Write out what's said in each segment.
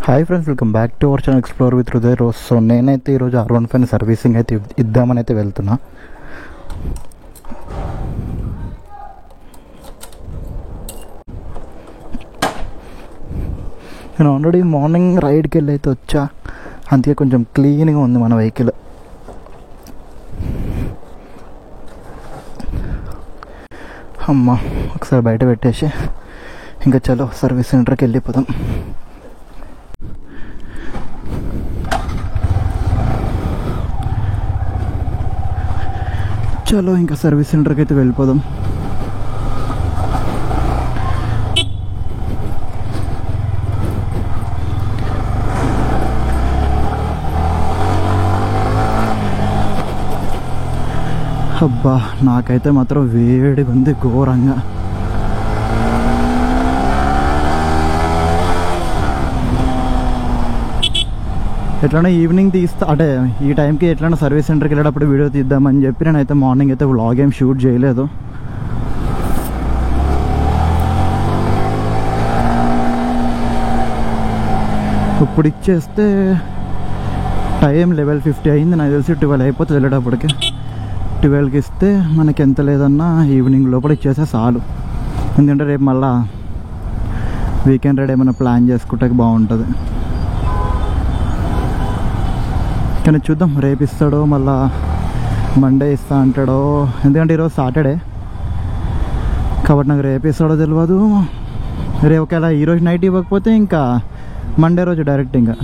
Hi friends, welcome back to our channel explore with Hriday Rose. So నేనైతే ఈరోజు R15 servicing అయితే ఇద్దామని అయితే వెళ్తున్నా. నేను ఆల్రెడీ మార్నింగ్ రైడ్కి వెళ్ళి అయితే వచ్చా, అందుకే కొంచెం క్లీన్గా ఉంది మన వెహికల్. అమ్మ ఒకసారి బయట పెట్టేసి ఇంకా చలో సర్వీస్ సెంటర్కి వెళ్ళిపోదాం. చలో ఇంకా సర్వీస్ సెంటర్కి అయితే వెళ్ళిపోదాం. అబ్బా నాకైతే మాత్రం వేడిగా ఉంది ఘోరంగా. ఎట్లన్నా ఈవినింగ్ తీస్తా, అంటే ఈ టైంకి ఎట్లన్నా సర్వీస్ సెంటర్కి వెళ్ళేటప్పుడు వీడియో తీద్దామని చెప్పి నేనైతే మార్నింగ్ అయితే వ్లాగ్ ఏం షూట్ చేయలేదు. ఇప్పుడు ఇచ్చేస్తే టైం 11:50 అయింది, నాకు తెలిసి 12 అయిపోతుంది వెళ్ళేటప్పటికి. 12కి ఇస్తే మనకి ఎంత లేదన్నా ఈవినింగ్ లోపల ఇచ్చేస్తే చాలు. ఎందుకంటే రేపు మళ్ళా వీకెండ్ రైడ్ ఏమైనా ప్లాన్ చేసుకుంటే బాగుంటుంది. కానీ చూద్దాం, రేపు ఇస్తాడో మళ్ళా మండే ఇస్తా అంటాడో. ఎందుకంటే ఈరోజు సాటర్డే కాబట్టి నాకు రేపు ఇస్తాడో తెలియదు. రేపు ఒకవేళ ఈరోజు నైట్ ఇవ్వకపోతే ఇంకా మండే రోజు డైరెక్ట్. ఇంకా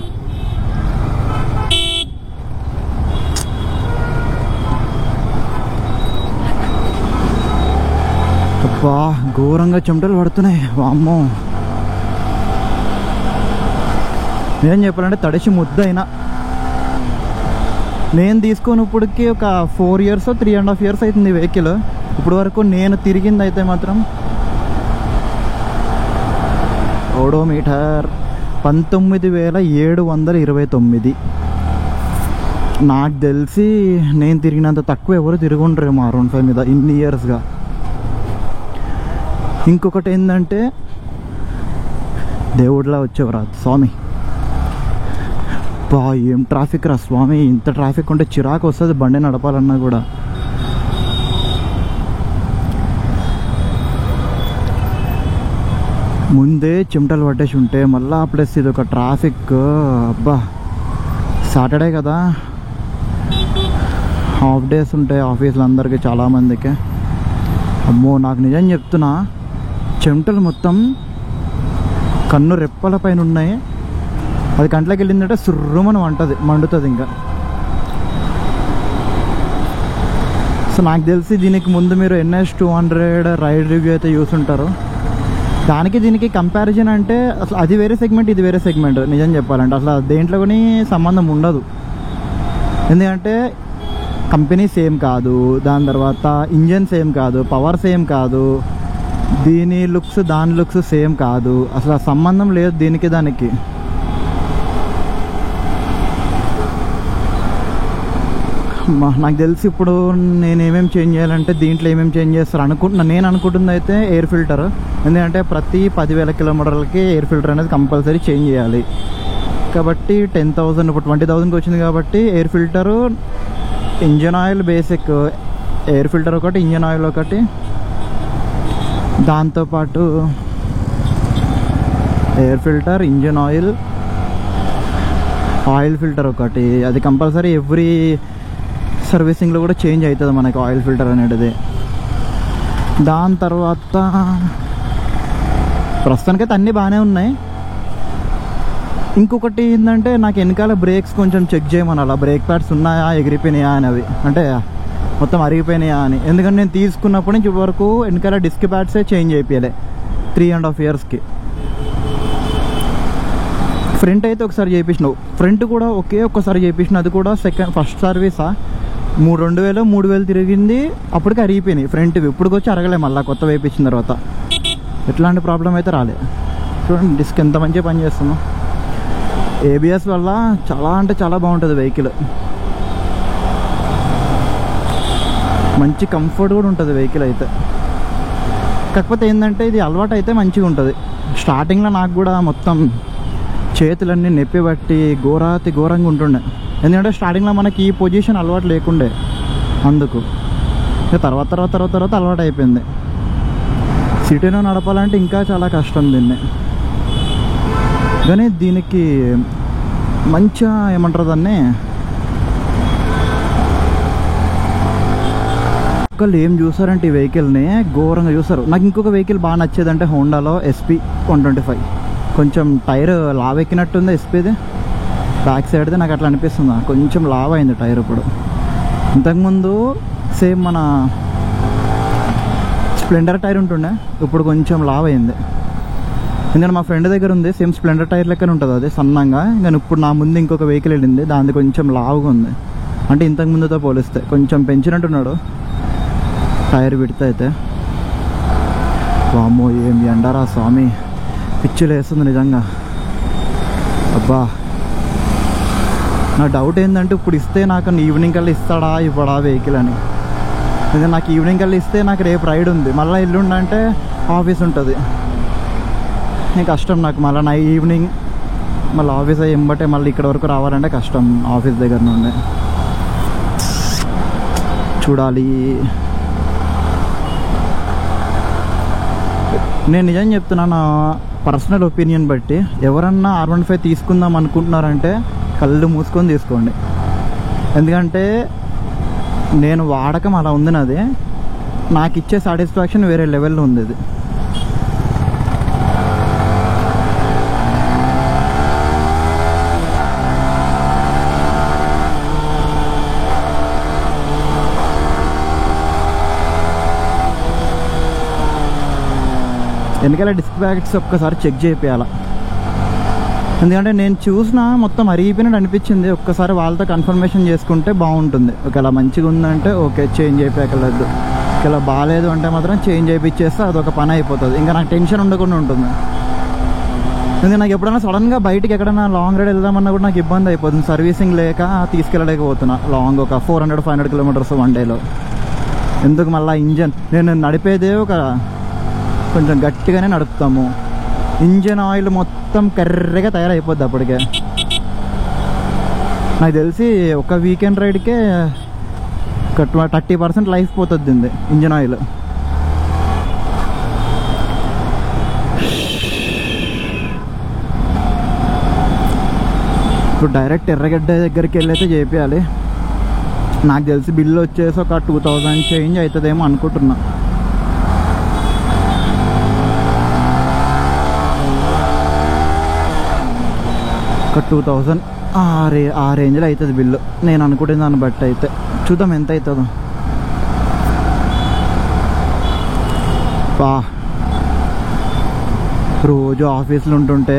అబ్బా ఘోరంగా చెమటలు పడుతున్నాయి వామ్మో. ఏం చెప్పాలంటే తడిసి ముద్దయినా. నేను తీసుకొని ఇప్పటికి ఒక 4 years 3.5 years అవుతుంది వెహికల్. ఇప్పుడు వరకు నేను తిరిగింది అయితే మాత్రం ఓడోమీటర్ 19,729. నాకు తెలిసి నేను తిరిగినంత తక్కువ ఎవరు తిరుగుండ్రేమో R15 మీద ఇన్ని ఇయర్స్గా. ఇంకొకటి ఏంటంటే దేవుడిలా వచ్చేవరా స్వామి. బా ఏం ట్రాఫిక్ రా స్వామి. ఇంత ట్రాఫిక్ ఉంటే చిరాకు వస్తుంది బండి నడపాలన్నా కూడా. ముందే చిమటలు పట్టేసి ఉంటే మళ్ళా ప్లస్ ఇది ఒక ట్రాఫిక్. అబ్బా సాటర్డే కదా, హాఫ్ డేస్ ఉంటాయి ఆఫీసులు అందరికీ చాలామందికి. అమ్మో నాకు నిజం చెప్తున్నా, చెమటలు మొత్తం కన్ను రెప్పల పైన ఉన్నాయి. అది కంట్లోకి వెళ్ళిందంటే సుర్రుమని మండుతుంది ఇంకా. సో నాకు తెలిసి దీనికి ముందు మీరు NS200 రైడ్ రివ్యూ అయితే చూసుంటారు. దానికి దీనికి కంపారిజన్ అంటే అసలు అది వేరే సెగ్మెంట్, ఇది వేరే సెగ్మెంట్. నిజం చెప్పాలంటే అసలు దేంట్లో కూడా సంబంధం ఉండదు. ఎందుకంటే కంపెనీ సేమ్ కాదు, దాని తర్వాత ఇంజన్ సేమ్ కాదు, పవర్ సేమ్ కాదు, దీని లుక్స్ దాని లుక్స్ సేమ్ కాదు. అసలు సంబంధం లేదు దీనికి దానికి. నాకు తెలిసి ఇప్పుడు నేను ఏమేమి చేంజ్ చేయాలంటే దీంట్లో ఏమేమి చేంజ్ చేస్తారు నేను అనుకుంటుంది అయితే ఎయిర్ ఫిల్టర్. ఎందుకంటే ప్రతి 10,000 కిలోమీటర్లకి ఎయిర్ ఫిల్టర్ అనేది కంపల్సరీ చేంజ్ చేయాలి. కాబట్టి 10,000 ఇప్పుడు 20,000కి వచ్చింది కాబట్టి air filter, engine oil, basic air filter ఒకటి, ఇంజన్ ఆయిల్ ఒకటి, దాంతోపాటు air filter, engine oil, oil filter ఒకటి. అది కంపల్సరీ ఎవ్రీ సర్వీసింగ్లో కూడా చేంజ్ అవుతుంది మనకి ఆయిల్ ఫిల్టర్ అనేది. దాని తర్వాత ప్రస్తుతానికైతే అన్నీ బాగానే ఉన్నాయి. ఇంకొకటి ఏంటంటే నాకు వెనకాల బ్రేక్స్ కొంచెం చెక్ చేయమనాలి. బ్రేక్ ప్యాడ్స్ ఉన్నాయా, ఎగిరిపోయినాయా అని, అవి అంటే మొత్తం అరిగిపోయినాయా అని. ఎందుకంటే నేను తీసుకున్నప్పటి నుంచి ఇప్పటి వరకు వెనకాల డిస్క్ ప్యాడ్సే చేంజ్ అయిపోయాలి 3.5 yearsకి. ఫ్రంట్ అయితే ఒకసారి చేయించినావు, ఫ్రంట్ కూడా ఒక్కసారి చేయించిన. అది కూడా ఫస్ట్ సర్వీసా 2,000 తిరిగింది, అప్పటికి అరిగిపోయినాయి ఫ్రంట్వి. ఇప్పుడు వచ్చి అరగలే మళ్ళీ కొత్త వేయించిన తర్వాత. ఎట్లాంటి ప్రాబ్లం అయితే రాలే. చూడండి డిస్క్ ఎంత మంచిగా పనిచేస్తుందో. ABS వల్ల చాలా అంటే చాలా బాగుంటుంది వెహికల్. మంచి కంఫర్ట్ కూడా ఉంటుంది వెహికల్ అయితే. కాకపోతే ఏంటంటే ఇది అలవాటు అయితే మంచిగా ఉంటుంది. స్టార్టింగ్లో నాకు కూడా మొత్తం చేతులన్నీ నొప్పి బట్టి ఘోరంగా ఉంటుండే. ఎందుకంటే స్టార్టింగ్లో మనకి ఈ పొజిషన్ అలవాటు లేకుండే, అందుకు తర్వాత అలవాటు అయిపోయింది. సిటీలో నడపాలంటే ఇంకా చాలా కష్టం దీన్ని. కానీ దీనికి మంచిగా ఏమంటారు దాన్ని, ఒక్కళ్ళు ఏం చూసారంటే ఈ వెహికల్ని ఘోరంగా చూస్తారు. నాకు ఇంకొక వెహికల్ బాగా నచ్చేదంటే హోండాలో SP 125. కొంచెం టైర్ లావ్ ఎక్కినట్టుంది ఎస్పీది, బ్యాక్ సైడ్ది. నాకు అట్లా అనిపిస్తుంది, కొంచెం లావ్ అయింది టైర్ ఇప్పుడు. ఇంతకుముందు సేమ్ మన స్ప్లెండర్ టైర్ ఉంటుండే, ఇప్పుడు కొంచెం లావ్ అయింది. ఎందుకంటే మా ఫ్రెండ్ దగ్గర ఉంది సేమ్ స్ప్లెండర్ టైర్ లెక్కనే ఉంటుంది అది, సన్నంగా. కానీ ఇప్పుడు నా ముందు ఇంకొక వెహికల్ వెళ్ళింది, దానిది కొంచెం లావుగా ఉంది. అంటే ఇంతకు ముందుతో పోలిస్తే కొంచెం పెంచినట్టున్నాడు టైర్ విడత అయితే. వామ్మో ఏం ఎండరా స్వామి, పిచ్చిలు వేస్తుంది నిజంగా. అబ్బా, నా డౌట్ ఏంటంటే ఇప్పుడు ఇస్తే నాకు ఈవినింగ్ కల్లా ఇస్తాడా ఇవ్వడా వెహికల్ అని. ఎందుకంటే నాకు ఈవినింగ్ కల్లా ఇస్తే నాకు రేపు రైడ్ ఉంది, మళ్ళీ ఎల్లుండంటే ఆఫీస్ ఉంటుంది. నేను కష్టం నాకు మళ్ళీ నా ఈవినింగ్ మళ్ళీ ఆఫీస్ అయ్యంబట్టే మళ్ళీ ఇక్కడ వరకు రావాలంటే కష్టం. ఆఫీస్ దగ్గర నుండి చూడాలి. నేను నిజం చెప్తున్నా, నా పర్సనల్ ఒపీనియన్ బట్టి ఎవరన్నా R15 తీసుకుందాం అనుకుంటున్నారంటే కళ్ళు మూసుకొని తీసుకోండి. ఎందుకంటే నేను వాడకం అలా ఉంది నాది, నాకు ఇచ్చే సాటిస్ఫాక్షన్ వేరే లెవెల్లో ఉంది ఇది. వెనకాల డిస్క్ ప్యాకెట్స్ ఒక్కసారి చెక్ చేయాల. ఎందుకంటే నేను చూసిన మొత్తం అరిగిపోయినట్టు అనిపించింది. ఒక్కసారి వాళ్ళతో కన్ఫర్మేషన్ చేసుకుంటే బాగుంటుంది. ఒకవేళ మంచిగా ఉందంటే ఓకే చేంజ్ అయిపోయగలదు, ఒకవేళ బాగాలేదు అంటే మాత్రం చేంజ్ అయిపోయిచ్చేస్తే అదొక పని అయిపోతుంది. ఇంకా నాకు టెన్షన్ ఉండకుండా ఉంటుంది. ఎందుకంటే నాకు ఎప్పుడైనా సడన్గా బయటికి ఎక్కడైనా లాంగ్ రైడ్ వెళ్దామన్నా కూడా నాకు ఇబ్బంది అయిపోతుంది. సర్వీసింగ్ లేక తీసుకెళ్ళలేకపోతున్నా లాంగ్, ఒక 400-500 కిలోమీటర్స్ వన్ డేలో. ఎందుకు మళ్ళీ ఇంజన్, నేను నడిపేదే ఒక కొంచెం గట్టిగానే నడుపుతాము, ఇంజన్ ఆయిల్ మొత్తం కర్రెగా తయారైపోద్ది అప్పటికే. నాకు తెలిసి ఒక వీకెండ్ రైడ్కే 30% లైఫ్ పోతుంది దీన్ని ఇంజన్ ఆయిల్. ఇప్పుడు డైరెక్ట్ ఎర్రగడ్డ దగ్గరికి వెళ్ళైతే చేయాలి. నాకు తెలిసి బిల్లు వచ్చేసి ఒక 2000 చేంజ్ అవుతుందేమో అనుకుంటున్నా. ఒక 2000 ఆ రేంజ్లో అవుతుంది బిల్లు నేను అనుకుంటున్న దాన్ని బట్టి. అయితే చూద్దాం ఎంత అవుతుందో. రోజు ఆఫీసులు ఉంటుంటే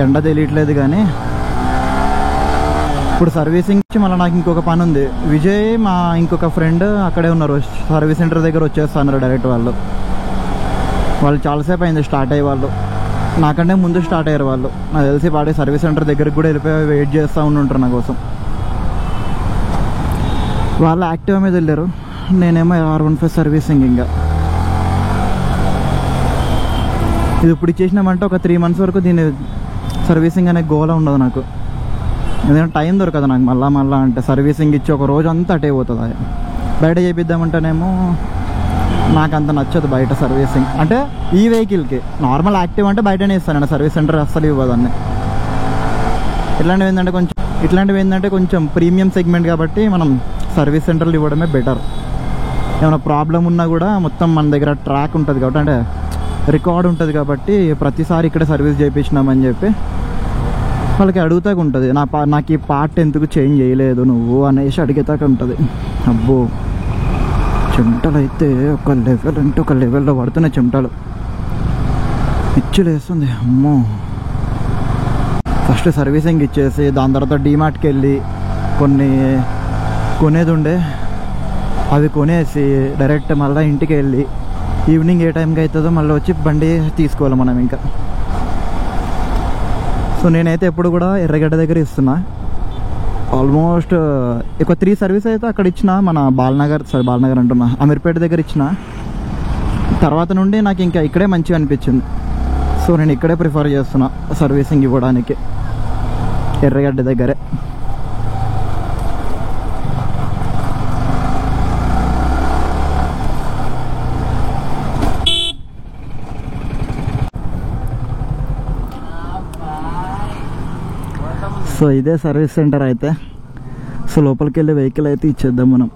ఎండ తెలియట్లేదు. కానీ ఇప్పుడు సర్వీసింగ్ మళ్ళీ నాకు ఇంకొక పని ఉంది. విజయ్ మా ఇంకొక ఫ్రెండ్ అక్కడే ఉన్నారు, సర్వీస్ సెంటర్ దగ్గర వచ్చేస్తున్నారు డైరెక్ట్. వాళ్ళు చాలాసేపు అయింది స్టార్ట్ అయ్యే. వాళ్ళు నాకంటే ముందు స్టార్ట్ అయ్యారు వాళ్ళు. నాకు తెలిసి వాడే సర్వీస్ సెంటర్ దగ్గరికి కూడా వెళ్ళిపోయి వెయిట్ చేస్తూ ఉంటారు నా కోసం. వాళ్ళు యాక్టివా మీద వెళ్ళారు, నేనేమో R15 సర్వీసింగ్. ఇంకా ఇది ఇప్పుడు ఇచ్చేసినామంటే ఒక 3 months వరకు దీని సర్వీసింగ్ అనే గోల ఉండదు నాకు. ఎందుకంటే టైం దొరకదు నాకు మళ్ళా అంటే సర్వీసింగ్ ఇచ్చి ఒక రోజు అంతా అటే పోతుంది. బయట చేపిద్దామంటేనేమో నాకు అంత నచ్చదు బయట సర్వీసింగ్. అంటే ఈ వెహికల్కి నార్మల్ యాక్టివ్ అంటే బయటనే ఇస్తాను, సర్వీస్ సెంటర్ అస్సలు ఇవ్వదాన్ని. ఇట్లాంటివి ఏంటంటే కొంచెం ప్రీమియం సెగ్మెంట్ కాబట్టి మనం సర్వీస్ సెంటర్లు ఇవ్వడమే బెటర్. ఏమైనా ప్రాబ్లం ఉన్నా కూడా మొత్తం మన దగ్గర ట్రాక్ ఉంటుంది కాబట్టి, అంటే రికార్డ్ ఉంటుంది కాబట్టి ప్రతిసారి ఇక్కడ సర్వీస్ చేయించినామని చెప్పి వాళ్ళకి అడుగుతాకు ఉంటుంది. నాకు ఈ పార్ట్ ఎందుకు చేంజ్ చేయలేదు నువ్వు అనేసి అడిగేతాక ఉంటుంది. అబ్బో, చెమటలు అయితే ఒక లెవెల్ అంటే ఒక లెవెల్లో పడుతున్నాయి చెమటలు, పిచ్చులు వేస్తుంది. అమ్మో, ఫస్ట్ సర్వీసింగ్ ఇచ్చేసి దాని తర్వాత డీమార్ట్కి వెళ్ళి కొన్ని కొనేది ఉండే అవి కొనేసి డైరెక్ట్ మళ్ళీ ఇంటికి వెళ్ళి ఈవినింగ్ ఏ టైంకి అవుతుందో మళ్ళీ వచ్చి బండి తీసుకోవాలి మనం ఇంకా. సో నేనైతే ఎప్పుడు కూడా ఎర్రగడ్డ దగ్గర ఇస్తున్నా. ఆల్మోస్ట్ ఒక 3 సర్వీస్ అయితే అక్కడ ఇచ్చిన, మన బాలనగర్ అంటున్నా, అమీర్పేట దగ్గర ఇచ్చిన. తర్వాత నుండి నాకు ఇంకా ఇక్కడే మంచిగా అనిపించింది. సో నేను ఇక్కడే ప్రిఫర్ చేస్తున్నా సర్వీసింగ్ ఇవ్వడానికి. ఎర్రగడ్డ దగ్గరే. సో ఇదే సర్వీస్ సెంటర్ అయితే. సో లోపలికి వెళ్ళి వెహికల్ అయితే ఇచ్చేద్దాం మనం.